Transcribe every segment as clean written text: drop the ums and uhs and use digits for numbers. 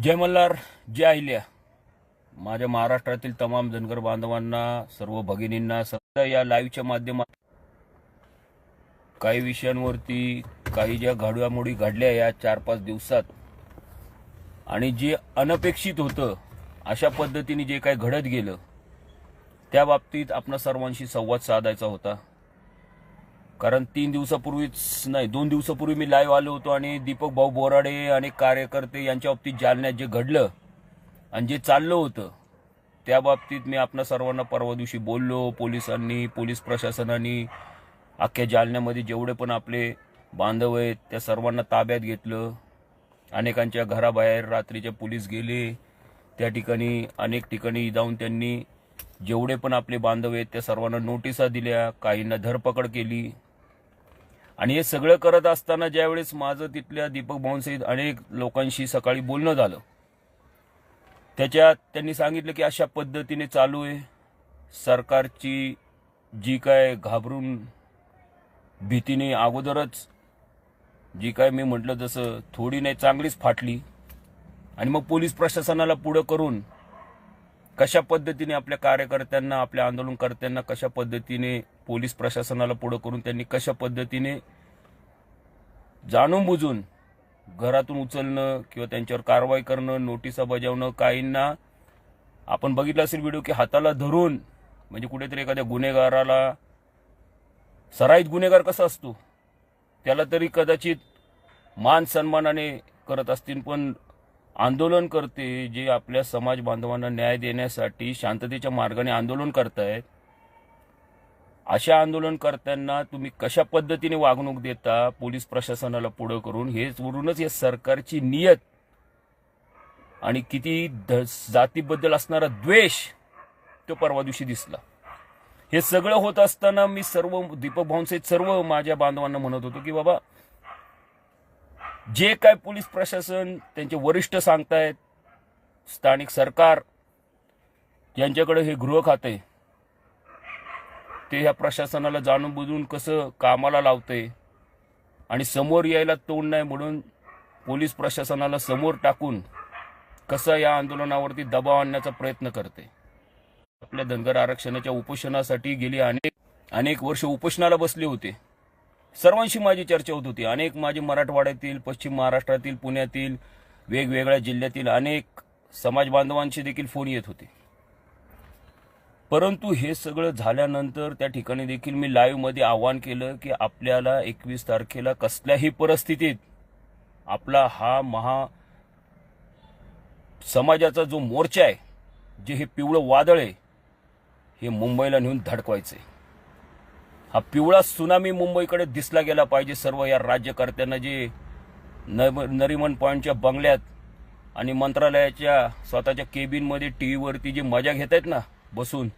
जय मल्हार, जय अहिल्या. माझ्या महाराष्ट्रातील तमाम धनगर बांधवांना, सर्व भगिनींना सध्या या लाईव्हच्या माध्यमात काही विषयांवरती काही ज्या घडामोडी घडल्या या 4-5 दिवसात आणि जे अनपेक्षित होतं अशा पद्धतीने जे काही घडत गेलं त्या बाबतीत आपणा सर्वांशी संवाद साधायचा होता. कारण 3 दिवसापूर्वीच नाही 2 दिवसापूर्वी मी लाईव्ह आलो होतो आणि दीपक भाऊ बोराडे आणि कार्यकर्ते यांच्या बाबतीत जालन्यात जे घडलं आणि जे चाललं होतं त्या बाबतीत मी आपणा सर्वांना परवा दिवशी बोललो. पोलिसांनी, पोलीस प्रशासनाने अख्ख्या जालन्यामध्ये जेवढे पण आपले बांधव आहेत त्या सर्वांना ताब्यात घेतलं. अनेकांच्या घराबाहेर रात्रीचे पोलीस गेले. त्या ठिकाणी अनेक ठिकाणी जाऊन त्यांनी जेवढे पण आपले बांधव आहेत त्या सर्वांना नोटिसा दिल्या, काहींना धरपकड केली. आणि हे सगळं करत असताना ज्यावेळेस माझं तिथल्या दीपक भाऊंसहित अनेक लोकांशी सकाळी बोलणं झालं त्याच्यात त्यांनी सांगितलं की अशा पद्धतीने चालू आहे. सरकारची जी काय घाबरून भीतीने अगोदरच जी काय मी म्हटलं जसं थोडी नाही चांगलीच फाटली आणि मग पोलीस प्रशासनाला पुढे करून कशा पद्धतीने आपल्या कार्यकर्त्यांना, आपल्या आंदोलनकर्त्यांना कशा पद्धतीने पोलीस प्रशासनाला पुढे करून त्यांनी कशा पद्धतीने जाणून बुजून घरातून उचलणं किंवा त्यांच्यावर कारवाई करणं, नोटिसा बजावणं. काहींना आपण बघितलं असेल व्हिडिओ की हाताला धरून म्हणजे कुठेतरी एखाद्या गुन्हेगाराला, सराईत गुन्हेगार कसा असतो त्याला तरी कदाचित मान सन्मानाने करत असतील, पण आंदोलन करते जे आपल्या समाज बांधवांना न्याय देण्यासाठी शांततेच्या मार्गाने आंदोलन करतायत अशा आंदोलनकर्त्यांना तुम्ही कशा पद्धतीने वागणूक देता पोलीस प्रशासनाला पुढे करून, हेच वरूनच हे सरकारची नियत आणि किती जातीबद्दल असणारा द्वेष तो परवा दिवशी दिसला. हे सगळं होत असताना मी सर्व दीपक भाऊंसहित सर्व माझ्या बांधवांना म्हणत होतो की बाबा जे काय पोलीस प्रशासन त्यांचे वरिष्ठ सांगतायत, स्थानिक सरकार यांच्याकडे हे गृह खाते ते ह्या प्रशासनाला जाणून बुजून कसं कामाला लावते आणि समोर यायला तोंड नाही म्हणून पोलीस प्रशासनाला समोर टाकून कसं या आंदोलनावरती दबाव आणण्याचा प्रयत्न करते. आपल्या धनगर आरक्षणाच्या उपोषणासाठी गेली अनेक वर्ष उपोषणाला बसले होते. सर्वांशी माझी चर्चा होत होती. अनेक माझे मराठवाड्यातील, पश्चिम महाराष्ट्रातील, पुण्यातील, वेगवेगळ्या जिल्ह्यातील अनेक समाज बांधवांशी देखील फोन येत होते. परंतु हे सगळं झाल्यानंतर त्या ठिकाणी देखील मी लाईव्ह मध्ये आवाहन केलं की आपल्याला 21 तारखेला कसल्याही परिस्थितीत आपला हा समाजाचा जो मोर्चा आहे, जे हे पिवळं वादळ आहे, हे मुंबईला नेऊन धडकवायचंय. हा पिवळा सुनामी मुंबईकडे दिसला गेला पाहिजे. सर्व या राज्यकर्त्यांना जे नरिमन पॉइंटच्या बंगल्यात आणि मंत्रालयाच्या स्वतःच्या केबिनमध्ये टीव्हीवरती जे मजा घेत आहेत ना बसून,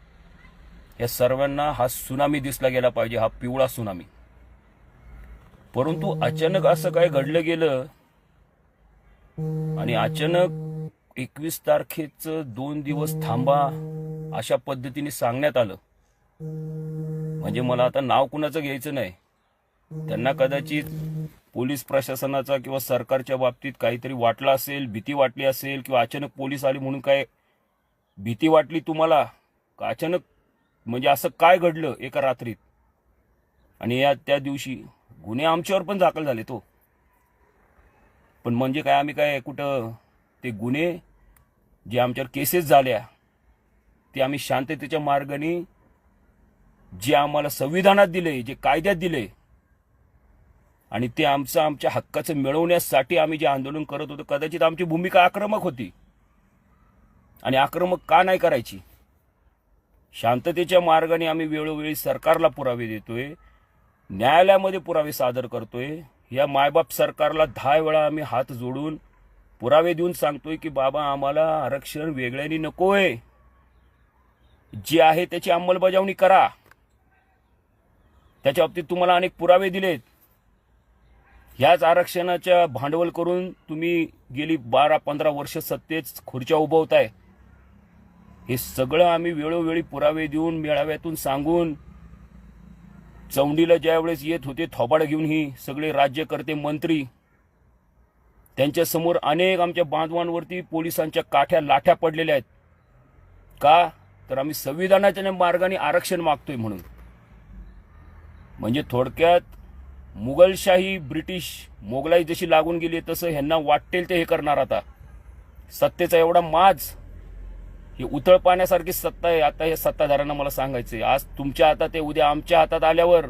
या सर्वांना हा सुनामी दिसला गेला पाहिजे, हा पिवळा सुनामी. परंतु अचानक असं काय घडलं गेलं आणि अचानक 21 तारखेचं 2 दिवस थांबा अशा पद्धतीने सांगण्यात आलं. म्हणजे मला आता नाव कुणाचं घ्यायचं नाही. त्यांना कदाचित पोलीस प्रशासनाचा किंवा सरकारच्या बाबतीत काहीतरी वाटलं असेल, भीती वाटली असेल, किंवा अचानक पोलीस आले म्हणून काय भीती वाटली तुम्हाला का अचानक, म्हणजे असं काय घडलं एका रात्रीत. आणि या त्या दिवशी गुन्हे आमच्यावर पण दाखल झाले तो. पण म्हणजे काय आम्ही काय कुठं ते गुन्हे जे आमच्यावर केसेस झाल्या ते आम्ही शांततेच्या मार्गाने जे आम्हाला संविधानात दिले, जे कायद्यात दिले आणि ते आमच्या हक्काचं मिळवण्यासाठी आम्ही जे आंदोलन करत होतो, कदाचित आमची भूमिका आक्रमक होती. आणि आक्रमक का नाही करायची? शांततेच्या मार्गाने आम्ही वेळोवेळी सरकारला पुरावे देतोय, न्यायालयामध्ये पुरावे सादर करतोय. या मायबाप सरकारला 10 वेळा आम्ही हात जोडून पुरावे देऊन सांगतोय की बाबा आम्हाला आरक्षण वेगळ्याने नकोय, जे आहे त्याची अंमलबजावणी करा. त्याच्या बाबतीत तुम्हाला अनेक पुरावे दिलेत. ह्याच आरक्षणाच्या भांडवल करून तुम्ही गेली 12-15 वर्ष सत्तेत खुर्च्या उभवताय. हे सगळं आम्ही वेळोवेळी पुरावे देऊन, मेळाव्यातून सांगून, चौंडीला ज्यावेळेस येत होते थोबाड घेऊन ही सगळे राज्यकर्ते, मंत्री, त्यांच्या समोर अनेक आमच्या बांधवांवरती पोलिसांच्या काठ्या लाठ्या पडलेल्या आहेत. का तर आम्ही संविधानाच्या मार्गाने आरक्षण मागतोय म्हणून. म्हणजे थोडक्यात मुघलशाही ब्रिटिश मोगलाई जशी लागून गेली तसं ह्यांना वाटेल ते हे करणार. आता सत्तेचा एवढा माज, ही उथळ पाण्यासारखी सत्ता आहे. आता हे सत्ताधाऱ्यांना मला सांगायचंय, आज तुमच्या हातात आहे, उद्या आमच्या हातात आल्यावर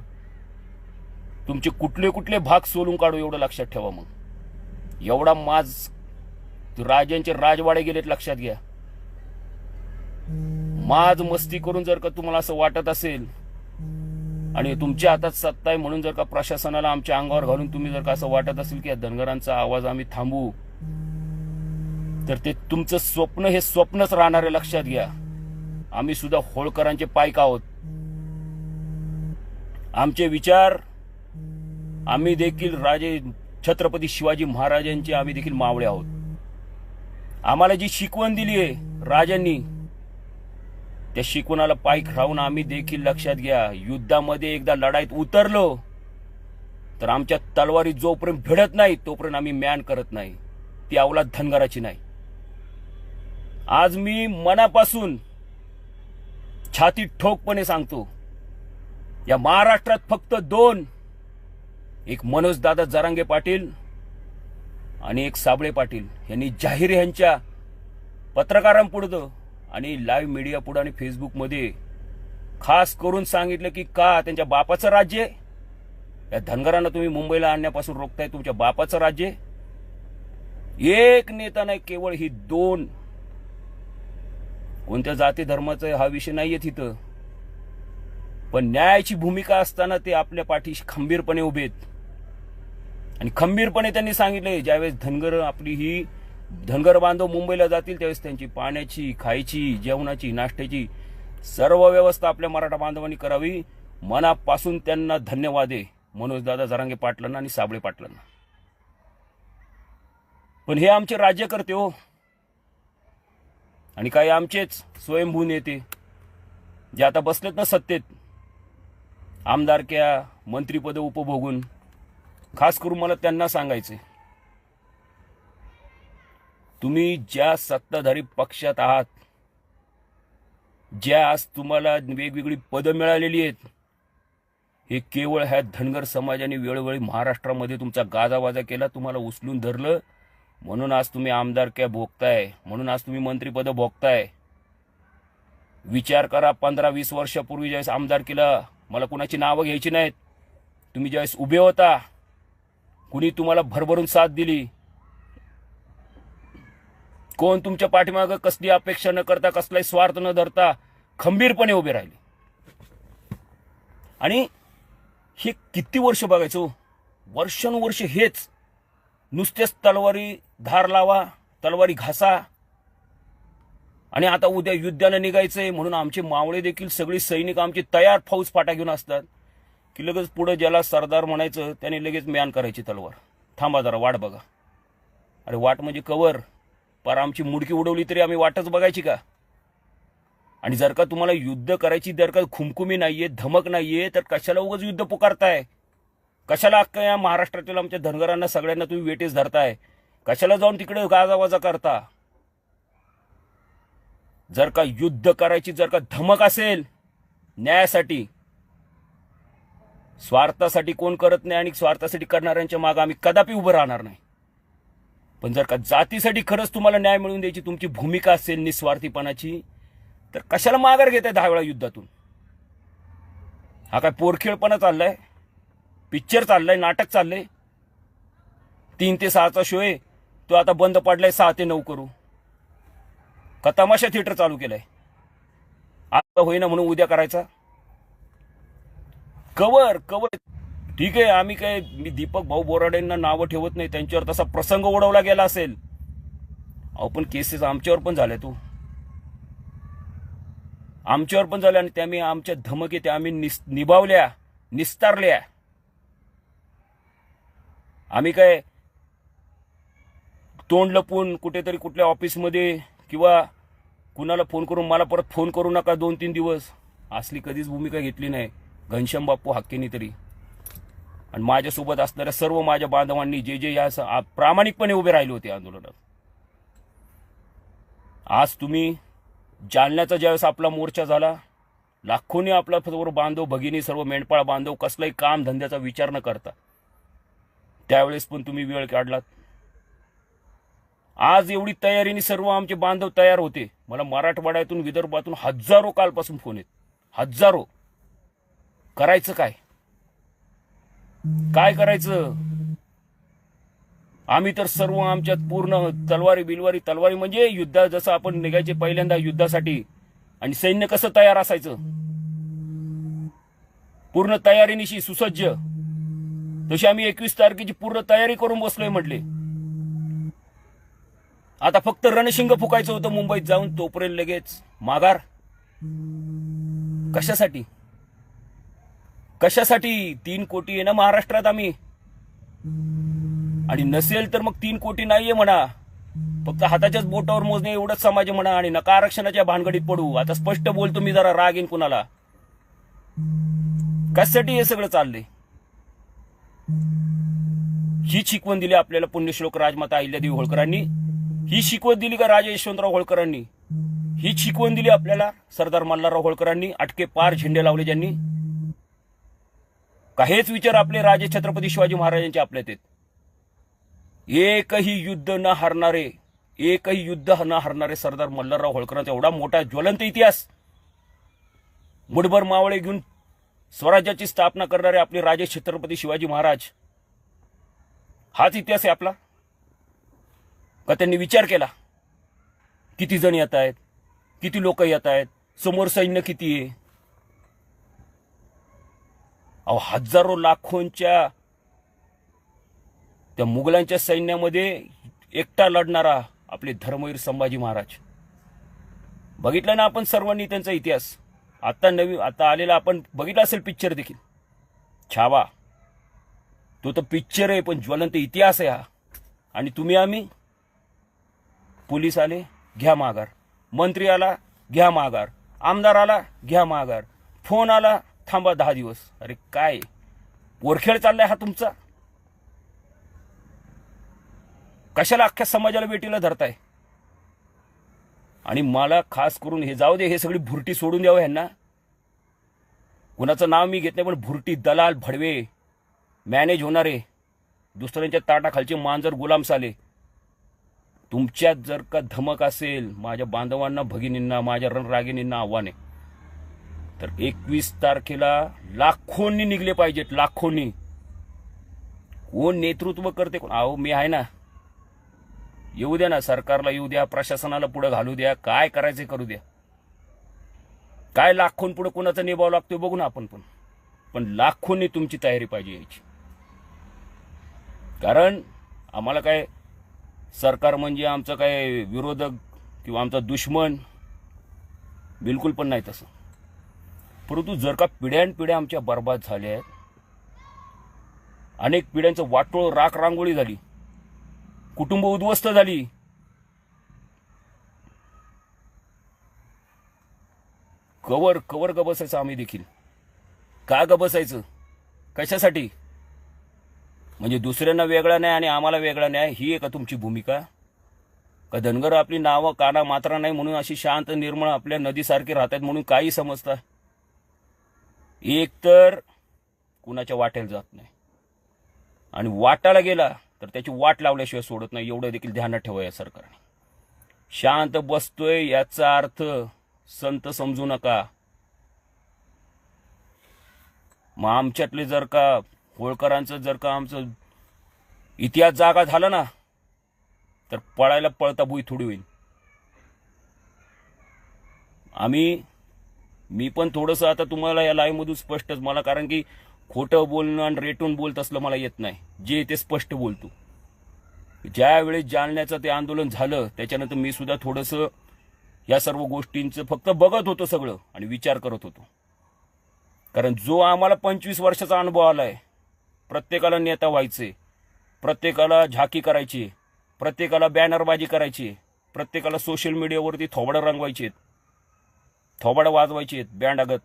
तुमचे कुठले कुठले भाग सोलून काढू एवढं लक्षात ठेवा. मग एवढा माज, राजांचे राजवाडे गेलेत लक्षात घ्या. माज मस्ती करून जर का तुम्हाला असं वाटत असेल आणि तुमच्या हातात सत्ता आहे म्हणून जर का प्रशासनाला आमच्या अंगावर घालून तुम्ही जर का असं वाटत असेल की या धनगरांचा आवाज आम्ही थांबवू, तर ते तुमचं स्वप्न हे स्वप्नच राहणार आहे. लक्षात घ्या. आम्ही सुद्धा होळकरांचे पायक आहोत. आमचे विचार, आम्ही देखील राजे छत्रपती शिवाजी महाराजांचे आम्ही देखील मावळे आहोत. आम्हाला जी शिकवण दिली आहे राजांनी, त्या शिकवणाला पायक राहून आम्ही देखील, लक्षात घ्या, युद्धामध्ये एकदा लढाईत उतरलो तर आमच्या तलवारी जोपर्यंत भिडत नाही तोपर्यंत आम्ही म्यान करत नाही. ती अवलाद धनगराची नाही. आज मी मनापासून छाती ठोकपणे सांगतो, या महाराष्ट्रात फक्त दोन, एक मनोजदादा जरांगे पाटील आणि एक साबळे पाटील, यांनी जाहीर यांच्या पत्रकारांपुढं आणि लाईव्ह मीडिया पुढे आणि फेसबुकमध्ये खास करून सांगितलं की का त्यांच्या बापाचं राज्य, या धनगरांना तुम्ही मुंबईला आणण्यापासून रोखताय, तुमच्या बापाचं राज्य. एक नेता नाही, केवळ ही दोन. कोणत्या जाती धर्माचा हा विषय नाहीये तिथं, पण न्यायाची भूमिका असताना ते आपल्या पाठीशी खंबीरपणे उभे आहेत. आणि खंबीरपणे त्यांनी सांगितले, ज्यावेळेस धनगर आपली ही धनगर बांधव मुंबईला जातील त्यावेळेस त्यांची पाण्याची, खायची, जेवणाची, नाश्त्याची सर्व व्यवस्था आपल्या मराठा बांधवांनी करावी. मनापासून त्यांना धन्यवाद आहे, मनोजदादा जरांगे पाटलांना आणि साबळे पाटलांना. पण हे आमचे राज्यकर्ते हो, आणि काही आमचेच स्वयंभू नेते जे आता बसलेत ना सत्तेत, आमदारक्या, मंत्रीपद उपभोगून. खास करून मला त्यांना सांगायचे, तुम्ही ज्या सत्ताधारी पक्षात आहात, ज्या आज तुम्हाला वेगवेगळी पदं मिळालेली आहेत, हे केवळ ह्या धनगर समाजाने वेळोवेळी महाराष्ट्रामध्ये तुमचा गाजावाजा केला, तुम्हाला उचलून धरलं, म्हणून आज तुम्ही आमदारक्या भोगताय, म्हणून आज तुम्ही मंत्रीपद भोगताय. विचार करा, 15-20 वर्षापूर्वी ज्यावेळेस आमदार केला, मला कुणाची नावं घ्यायची नाहीत, तुम्ही ज्यावेळेस उभे होता, कुणी तुम्हाला भरभरून साथ दिली, कोण तुमच्या पाठीमागं कसली अपेक्षा न करता, कसलाही स्वार्थ न धरता खंबीरपणे उभे राहिले. आणि हे किती वर्ष बघायचो, वर्षानुवर्ष हेच नुसतेच तलवारी धार लावा, तलवारी घासा, आणि आता उद्या युद्धाला निघायचंय म्हणून आमचे मावळे देखील सगळे सैनिक आमचे तयार फौज फाटा घेऊन असतात की लगेच पुढे ज्याला सरदार म्हणायचं त्याने लगेच म्यान करायची तलवार. थांबा जरा, वाट बघा. अरे वाट म्हणजे कवर, पर आमची मुडकी उडवली तरी आम्ही वाटच बघायची का? आणि जर का तुम्हाला युद्ध करायची जर का खुमखुमी नाहीये, धमक नाहीये, तर कशाला उगाच युद्ध पुकारताय? कशाला अख्खा या महाराष्ट्रातील आमच्या धनगरांना सगळ्यांना तुम्ही वेटेस धरताय? कशाला जाऊन तिकडे गाजावाजा करता? जर का युद्ध करायची जर का धमक असेल न्यायासाठी, स्वार्थासाठी कोण करत नाही, आणि स्वार्थासाठी करणाऱ्यांच्या मागे आम्ही कदापि उभं राहणार नाही. पण जर का जातीसाठी खरंच तुम्हाला न्याय मिळवून द्यायची तुमची भूमिका असेल निस्वार्थीपणाची, तर कशाला माघार घेताय 10 वेळा युद्धातून? हा काय पोरखेळपणा चाललाय? पिक्चर चाललाय? नाटक चाललंय? 3 ते 6चा शो आहे तो आता बंद पडलाय, 6 ते 9 करू का? तमाशा थिएटर चालू केलंय? आता होईना म्हणून उद्या करायचा? कवर कवर ठीक आहे, आम्ही काय, मी दीपक भाऊ बोराडेंना नावं ठेवत नाही, त्यांच्यावर तसा प्रसंग ओढवला गेला असेल. अहो पण केसेस आमच्यावर पण झाल्या, तू आमच्यावर पण झाल्या, आणि त्या आमच्या धमकी त्या आम्ही निभावल्या, निस्तारल्या. आम्ही काय तोंड लपून कुठेतरी कुठल्या ऑफिसमध्ये किंवा कुणाला फोन करून मला परत फोन करू नका 2-3 दिवस, असली कधीच भूमिका घेतली नाही घनश्याम बाप्पू हक्केनी तरी. आणि माझ्यासोबत असणाऱ्या सर्व माझ्या बांधवांनी जे जे या प्रामाणिकपणे उभे राहिले होते आंदोलनात. आज तुम्ही जालन्याचा ज्यावेळेस आपला मोर्चा झाला, लाखोनी आपला सर्व बांधव भगिनी, सर्व मेंढपाळ बांधव कसलाही काम धंद्याचा विचार न करता त्यावेळेस पण तुम्ही वेळ काढलात. आज एवढी तयारीने सर्व आमचे बांधव तयार होते. मला मराठवाड्यातून विदर्भातून हजारो कालपासून फोन आहेत, हजारो. करायचं काय, काय करायचं? आम्ही तर सर्व आमच्यात पूर्ण तलवारी म्हणजे युद्ध, जसं आपण निघायचे पहिल्यांदा युद्धासाठी आणि सैन्य कसं तयार असायचं, पूर्ण तयारीनिशी सुसज्ज, तशी आम्ही 21 तारखेची पूर्ण तयारी करून बसलोय म्हटले. आता फक्त रणशिंग फुकायचं होतं मुंबईत जाऊन, तोपर्यंत लगेच माघार. कशासाठी? कशासाठी? 3 कोटी आहे ना महाराष्ट्रात आम्ही, आणि नसेल तर मग 3 कोटी नाहीये म्हणा, फक्त हाताच्याच बोटावर मोजणे एवढंच समाज म्हणा, आणि नका आरक्षणाच्या भानगडीत पडू. आता स्पष्ट बोलतो मी, जरा राग येईन कुणाला. कशासाठी हे सगळं चाललंय? ही शिकवण दिली आपल्याला पुण्यश्लोक राजमाता अहिल्यादेवी होळकरांनी, ही शिकवण दिली का राजे यशवंतराव होळकरांनी, ही शिकवण दिली आपल्याला सरदार मल्हारराव होळकरांनी, अटके पार झेंडे लावले ज्यांनी, का हेच विचार आपले राजे छत्रपती शिवाजी महाराजांचे आपल्यात आहेत? एकही युद्ध न हरणारे सरदार मल्हारराव होळकरांचा एवढा मोठा ज्वलंत इतिहास, मुठभर मावळे घेऊन स्वराज्याची स्थापना करणारे आपले राजे छत्रपती शिवाजी महाराज, हाच इतिहास आहे आपला. का त्यांनी विचार केला किती जण येत आहेत, किती लोक येत आहेत, समोर सैन्य किती आहे? अहो, हजारो लाखोंच्या त्या मुघलांच्या सैन्यामध्ये एकटा लढणारा आपले धर्मवीर संभाजी महाराज. बघितलं ना आपण सर्वांनी त्यांचा इतिहास. आता आलेला आपण बघितला असेल पिक्चर देखील, छावा. तो तर पिक्चर आहे, पण ज्वलंत इतिहास आहे हा. आणि तुम्ही आम्ही, पोलीस आले घ्या माघार, मंत्री आला घ्या माघार, आमदार आला घ्या माघार, फोन आला थांबा 10 दिवस. अरे काय पोरखेळ चाललाय हा तुमचा? कशाला अख्ख्या समाजाला बेटीला धरताय? आणि मला खास करून हे जाऊ दे, हे सगळी भुरटी सोडून द्यावं ह्यांना. कुणाचं नाव मी घेत नाही, पण भुरटी, दलाल, भडवे, मॅनेज होणारे, दुसऱ्यांच्या ताटाखालचे मांजर, गुलाम साले. तुमच्यात जर का धमक असेल, माझ्या बांधवांना, भगिनींना, माझ्या रणरागिणींना आव्हान आहे, तर 21 तारखेला लाखोंनी निघले पाहिजेत, लाखोंनी. कोण नेतृत्व करते? अहो मी आहे ना, येऊ द्या ना, सरकारला येऊ द्या, प्रशासनाला पुढे घालू द्या, काय करायचं करू द्या. काय लाखोंपुढे कोणाचा निभाव लागतोय बघू ना आपण. पण लाखोंनी तुमची तयारी पाहिजे याची. कारण आम्हाला काय सरकार म्हणजे आमचा काय विरोधक किंवा आमचा दुश्मन, बिलकुल पण नाही तसं. परंतु जर का पिढ्यानपिढ्या आमच्या बर्बाद झाल्या आहेत, अनेक पिढ्यांचं वाटोळ, राख रांगोळी झाली, कुटुंब उद्ध्वस्त झाली, कवर ग बसायचं आम्ही देखील. का ग बसायचं? कशासाठी? म्हणजे दुसऱ्यांना वेगळा नाही आणि आम्हाला वेगळा नाही, ही आहे का तुमची भूमिका? का धनगर आपली नावं काना मात्रा नाही म्हणून अशी शांत निर्मळ आपल्या नदीसारखे राहतात म्हणून काही समजता? एक तर कुणाच्या वाट्याला जात नाही, आणि वाटाला गेला तर त्याची वाट लावल्याशिवाय सोडत नाही, एवढं देखील ध्यानात ठेवा या सरकारने. शांत बसतोय याचा अर्थ संत समजू नका. मग आमच्यातले जर का होळकरांचं जर का आमचं इतिहास जागा झाला ना, तर पळायला पळता बुई थोडी होईल. मी पण थोडंसं आता तुम्हाला या लाईव्ह मधून स्पष्टच, मला कारण की खोटं बोलणं आणि रेटून बोलत असलं मला येत नाही, जे ते स्पष्ट बोलतो. ज्या वेळेस जालन्याचं ते आंदोलन झालं त्याच्यानंतर मी सुद्धा थोडंसं या सर्व गोष्टींचं फक्त बघत होतो सगळं आणि विचार करत होतो. कारण जो आम्हाला 25 वर्षाचा अनुभव आलाय, प्रत्येकाला नेता व्हायचे, प्रत्येकाला झाकी करायची, प्रत्येकाला बॅनरबाजी करायची, प्रत्येकाला सोशल मीडियावरती थोबाडं रंगवायचे, थोबाडं वाजवायचे बँड आगत.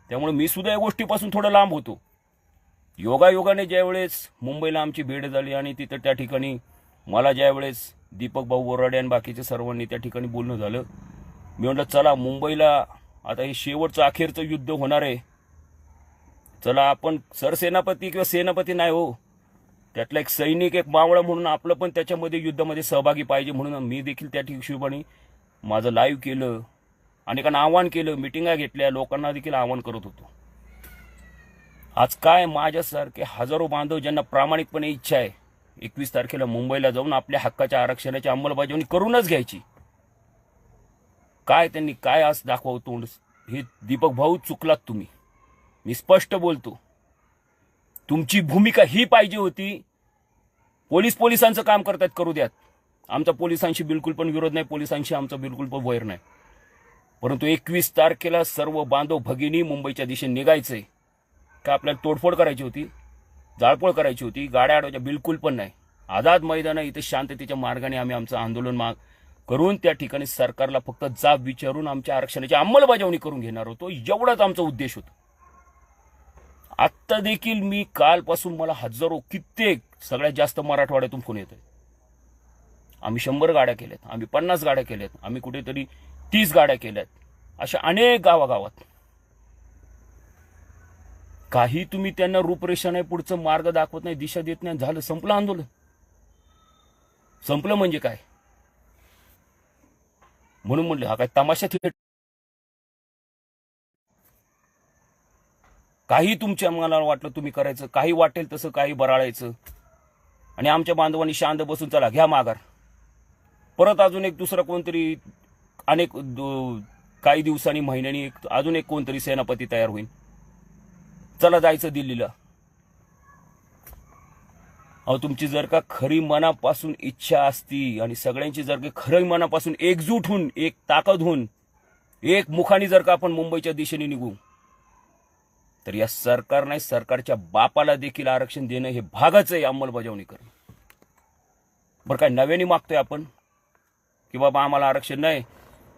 त्यामुळे मी सुद्धा या गोष्टीपासून थोडं लांब होतो. योगायोगाने ज्यावेळेस मुंबईला आमची भेट झाली आणि तिथं त्या ठिकाणी मला ज्यावेळेस दीपक भाऊ बोराडे आणि बाकीच्या सर्वांनी त्या ठिकाणी बोलणं झालं, मी म्हटलं चला मुंबईला आता हे शेवटचं अखेरचं युद्ध होणार आहे, चला आपण सरसेनापती किंवा सेनापती नाही हो, त्यातला एक सैनिक एक मावळा म्हणून आपलं पण त्याच्यामध्ये युद्धामध्ये सहभागी पाहिजे, म्हणून मी देखील त्या हिशोबाने माझं लाईव्ह केलं, अनेकांना आवाहन केलं, मिटिंगा घेतल्या, लोकांना देखील आवाहन करत होतो. आज काय माझ्यासारखे हजारो बांधव ज्यांना प्रामाणिकपणे इच्छा आहे 21 तारखेला मुंबईला जाऊन आपल्या हक्काच्या आरक्षणाची अंमलबजावणी करूनच घ्यायची, काय त्यांनी काय आज दाखवावं तोंड. हे दीपक भाऊ चुकलात तुम्ही, मी स्पष्ट बोलतो. तुमची भूमिका ही पाहिजे होती, पोलिसांचं काम करतात करू द्यात, आमचा पोलिसांशी बिलकुल पण विरोध नाही, पोलिसांशी आमचा बिलकुल पण वैर नाही, परंतु 21 तारखेला सर्व बांधव भगिनी मुंबईच्या दिशेने निघायचंय. का आपल्याला तोडफोड करायची होती, जाळपोळ करायची होती, गाड्या अडवायच्या बिलकुल पण नाही. आझाद मैदान इथे शांततेच्या मार्गाने आम्ही आमचं आंदोलन करून त्या ठिकाणी सरकारला फक्त जाब विचारून आमच्या आरक्षणाची अंमलबजावणी करून घेणार होतो, एवढाच आमचा उद्देश होता. आत्ता देखील मी कालपासून मला हजारो कित्येक सगळ्यात जास्त मराठवाड्यातून फोन येतोय. आम्ही 100 गाड्या केल्यात, आम्ही 50 गाड्या केल्यात, आम्ही कुठेतरी 30 गाड्या केल्यात, अशा अनेक गावागावात. काही तुम्ही त्यांना रूपरेषा नाही, पुढचं मार्ग दाखवत नाही, दिशा देत नाही, झालं संपलं आंदोलन. संपलं म्हणजे काय, म्हणून म्हणलं हा काय तमाशा थिएटर. काही तुमच्या मनाला वाटलं तुम्ही करायचं, काही वाटेल तसं काही बराळायचं आणि आमच्या बांधवांनी शांत बसून चला घ्या माघार. परत अजून एक दुसरा कोणतरी काही दिवसांनी महिन्यांनी अजून एक कोणतरी सेनापती तयार होईल, चला जायचं दिल्लीला. अहो तुमची जर का खरी मनापासून इच्छा असती आणि सगळ्यांची जर का खरी मनापासून एकजूट होऊन एक ताकद होऊन एक मुखाने जर का आपण मुंबईच्या दिशेने निघू, तर या सरकारने सरकारच्या बापाला देखील आरक्षण देणं हे भागच आहे, अंमलबजावणी करणं. बरं काय नव्याने मागतोय आपण की बाबा आम्हाला आरक्षण नाही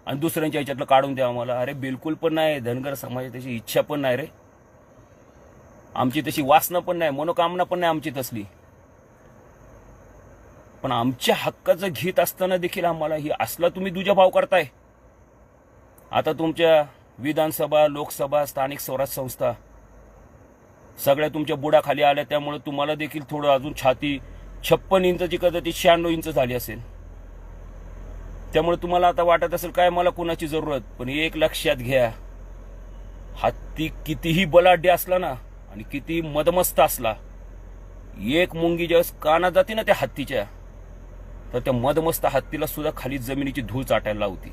आणि दुसऱ्यांच्या ह्याच्यातलं काढून द्या आम्हाला? अरे बिलकुल पण नाही. धनगर समाजाची तशी इच्छा पण नाही रे, आमची तशी वासना पण नाही, मनोकामना पण नाही आमची तसली. पण आमच्या हक्काचं घेत असताना देखील आम्हाला ही असला तुम्ही दुजाभाव करताय. आता तुमच्या विधानसभा, लोकसभा, स्थानिक स्वराज्य संस्था सगळ्या तुमच्या बुडाखाली आल्या, त्यामुळे तुम्हाला देखील थोडं अजून छाती 56 इंचची कदाचित 96 इंच झाली असेल. त्यामुळे तुम्हाला आता वाटत असेल काय मला कुणाची जरूरत. पण एक लक्षात घ्या, हत्ती कितीही बलाढ्य असला ना आणि किती मदमस्त असला, एक मुंगी ज्यावेळेस काना जाते ना त्या हत्तीच्या, तर त्या मदमस्त हत्तीला सुद्धा खाली जमिनीची धूळ चाटायला लावती.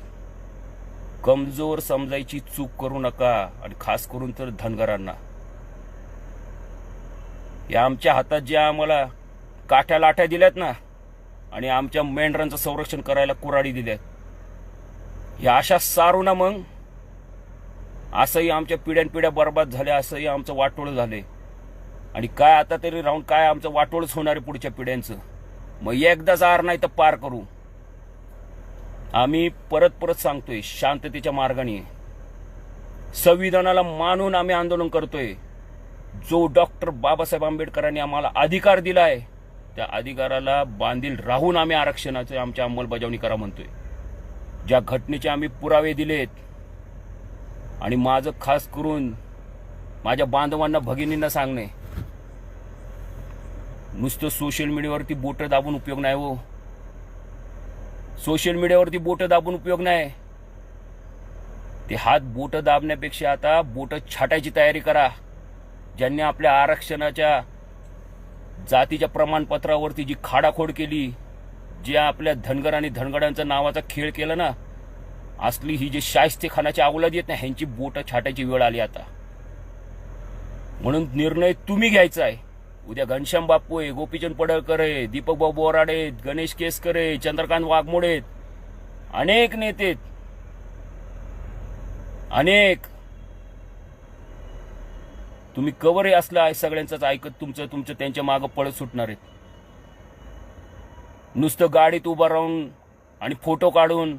कमजोर समजायची चूक करू नका, आणि खास करून तर धनगरांना. या आमच्या हातात ज्या आम्हाला काठ्या लाठ्या दिल्यात ना आणि आमच्या मेंढरांचं संरक्षण करायला कुऱ्हाडी दिल्यात, या अशा सारू ना मग असंही आमच्या पिढ्यानपिढ्या बर्बाद झाल्या, असंही आमचं वाटोळ झाले. आणि काय आता तरी राहून काय आमचं वाटोळच होणार आहे पुढच्या पिढ्यांचं. मग एकदाच आर नाही तर पार करू. आम्ही परत सांगतोय, शांततेच्या मार्गाने संविधानाला मानून आम्ही आंदोलन करतोय. जो डॉक्टर बाबासाहेब आंबेडकरांनी आम्हाला अधिकार दिलाय, त्या अधिकाराला बांधील राहून आम्ही आरक्षणाची आमच्या अंमलबजावणी करा म्हणतोय. ज्या घटनेचे आम्ही पुरावे दिलेत, आणि माझं खास करून माझ्या बांधवांना, भगिनींना सांगणे, नुसतं सोशल मीडियावरती बोटं दाबून उपयोग नाही हो. सोशल मीडियावरती बोटं दाबून उपयोग नाही. ते हात बोटं दाबण्यापेक्षा आता बोटं छाटायची तयारी करा. ज्यांनी आपल्या आरक्षणाच्या जातीच्या प्रमाणपत्रावरती जी खाडाखोड केली, जे आपल्या धनगर आणि धनगरांचा नावाचा खेळ केला ना, असली ही जी शाहिस्तेखानाची अवलाद येत ना, ह्यांची बोटं छाटायची वेळ आली आता. म्हणून निर्णय तुम्ही घ्यायचा आहे. उद्या घनश्याम बापू आहे, गोपीचंद पडळकर आहे, दीपक भाऊ बोराडे, गणेश केसकर आहे, चंद्रकांत वाघमोडे, अनेक नेते, अनेक. तुम्ही कवर असलं आहे सगळ्यांचंच ऐकत तुमचं त्यांच्या मागं पळत सुटणार आहेत. नुसतं गाडीत उभं राहून आणि फोटो काढून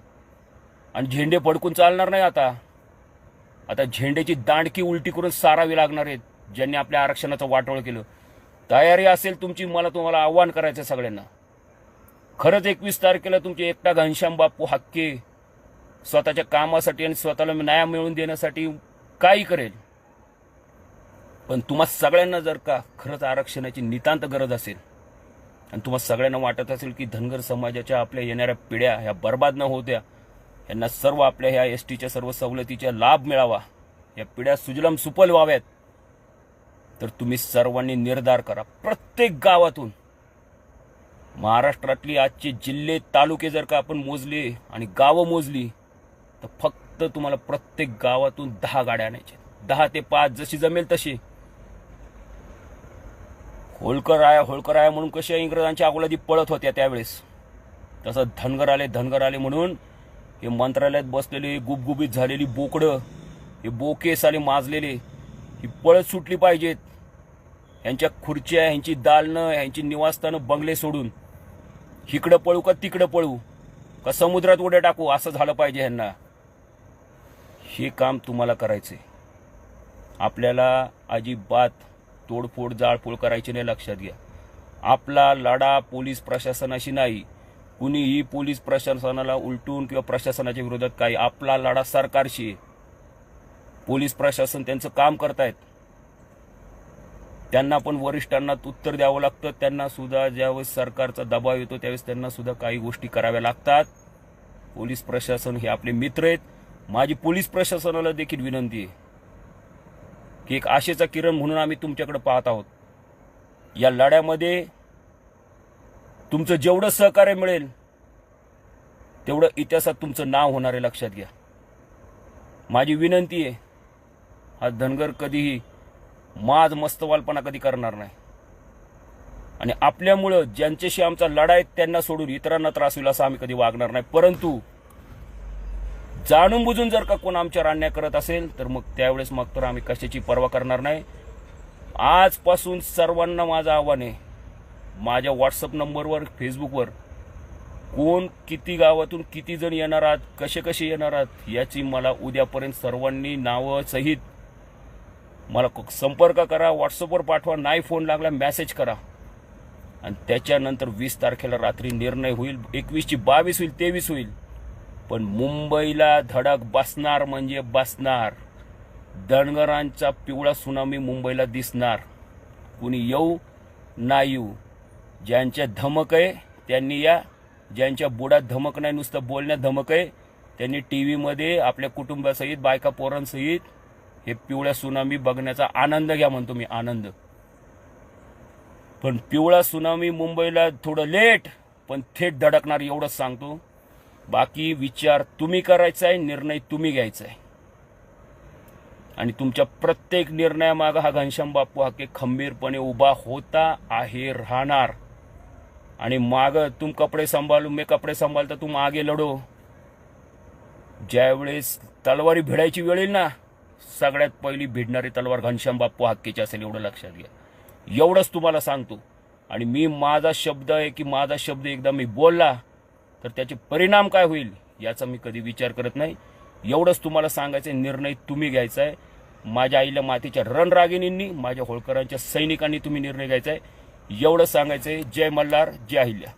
आणि झेंडे फडकून चालणार नाही. आता झेंड्याची दांडकी उलटी करून सारावी लागणार आहेत ज्यांनी आपल्या आरक्षणाचं वाटोळ केलं. तयारी असेल तुमची, मला तुम्हाला आव्हान करायचं सगळ्यांना. खरंच 21 तारखेला तुमचे एकटा घनश्याम बापू हाके स्वतःच्या कामासाठी आणि स्वतःला न्याय मिळवून देण्यासाठी काही करेल. पण तुम्हा सगळ्यांना जर का खरंच आरक्षणाची नितांत गरज असेल आणि तुम्हाला सगळ्यांना वाटत असेल की धनगर समाजाच्या आपल्या येणाऱ्या पिढ्या ह्या बर्बाद न होत्या, यांना सर्व आपल्या ह्या एसटीच्या सर्व सवलतीचा लाभ मिळावा, या पिढ्या सुजलम सुफल व्हाव्यात, तर तुम्ही सर्वांनी निर्धार करा. प्रत्येक गावातून महाराष्ट्रातली आजचे जिल्हे तालुके जर का आपण मोजले आणि गावं मोजली तर फक्त तुम्हाला प्रत्येक गावातून 10 गाड्या आणायच्या. 10 ते 5 जशी जमेल तशी. होळकर आया म्हणून कशा इंग्रजांच्या अगोदर पळत होत्या त्यावेळेस, तसं धनगर आले म्हणून हे मंत्रालयात बसलेले गुबगुबीत झालेली बोकडं, हे बोकेस आले माजलेले, ही पळत सुटली पाहिजेत. यांच्या खुर्च्या, यांची दालनं, यांची निवासस्थानं, बंगले सोडून इकडं पळू का तिकडं पळू का समुद्रात उड्या टाकू, असं झालं पाहिजे यांना. हे काम तुम्हाला करायचंय. आपल्याला अजिबात तोडफोड जाळपोळ करायची नाही, लक्षात घ्या. आपला लढा पोलीस प्रशासनाशी नाही. कुणीही पोलीस प्रशासनाला उलटून किंवा प्रशासनाच्या विरोधात काही, आपला लढा सरकारशी. पोलीस प्रशासन त्यांचं काम करतायत, त्यांना पण वरिष्ठांना उत्तर द्यावं लागतं. त्यांना सुद्धा ज्यावेळेस सरकारचा दबाव येतो त्यावेळेस त्यांना सुद्धा काही गोष्टी कराव्या लागतात. पोलीस प्रशासन हे आपले मित्र आहेत. माझी पोलीस प्रशासनाला देखील विनंती आहे की एक आशेचा किरण म्हणून आम्ही तुमच्याकडे पाहत आहोत. या लढ्यामध्ये तुमचं जेवढं सहकार्य मिळेल तेवढं इतिहासात तुमचं नाव होणार आहे, लक्षात घ्या. माझी विनंती आहे, हा धनगर कधीही माज मस्तवालपणा कधी करणार नाही. आणि आपल्यामुळं ज्यांच्याशी आमचा लढा आहे त्यांना सोडून इतरांना त्रास होईल असं आम्ही कधी वागणार नाही. परंतु जाणून बुजून जर का कोण आमच्यावर अन्याय करत असेल तर मग त्यावेळेस मग तर आम्ही कशाची पर्वा करणार नाही. आजपासून सर्वांना माझं आव्हान आहे, माझ्या व्हॉट्सअप नंबरवर, फेसबुकवर कोण किती गावातून किती जण येणार आहात, कसे कसे येणार आहात याची मला उद्यापर्यंत सर्वांनी नावं सहित मला संपर्क करा, व्हॉट्सअपवर पाठवा. नाही फोन लागला मेसेज करा. आणि त्याच्यानंतर 20 तारखेला रात्री निर्णय होईल. 21ची 22 होईल, 23 होईल. पण मुंबईला धडक बसणार म्हणजे बसणार. धनगरांचा पिवळा सुनामी मुंबईला दिसणार. कुणी येऊ ना येऊ, ज्यांच्या धमक आहे त्यांनी या, ज्यांच्या बुडात धमक नाही नुसतं बोलण्यात धमक आहे त्यांनी टीव्हीमध्ये आपल्या कुटुंबासहित, बायका पोरांसहित हे पिवळ्या सुनामी बघण्याचा आनंद घ्या. म्हणतो मी आनंद. पण पिवळा सुनामी मुंबईला थोडं लेट पण थेट धडकणार एवढंच सांगतो. बाकी विचार तुम्ही करायचा आहे, निर्णय तुम्ही घ्यायचा आहे. आणि तुमच्या प्रत्येक निर्णयामागे हा घनश्याम बापू हाके खंबीरपणे उभा होता आहे, राहणार. आणि माग तुम कपडे संभालू मैं कपडे संभालता तुम आगे लढो. ज्यावेळेस तलवारी भिडायची वेळ येईल ना, सगळ्यात पहिली भिडणारी तलवार घनश्याम बापू हाकेची असेल, एवढं लक्षात घ्या. एवढंच तुम्हाला सांगतो. आणि मी माझा शब्द आहे की माझा शब्द एकदा मी बोलला तर त्याचे परिणाम काय होईल याचा मी कधी विचार करत नाही. एवढंच तुम्हाला सांगायचं, निर्णय तुम्ही घ्यायचा आहे. माझ्या आईला मातीच्या रणरागिणींनी, माझ्या होळकरांच्या सैनिकांनी तुम्ही निर्णय घ्यायचा आहे, एवढं सांगायचंय. जय मल्हार, जय अहिल्या.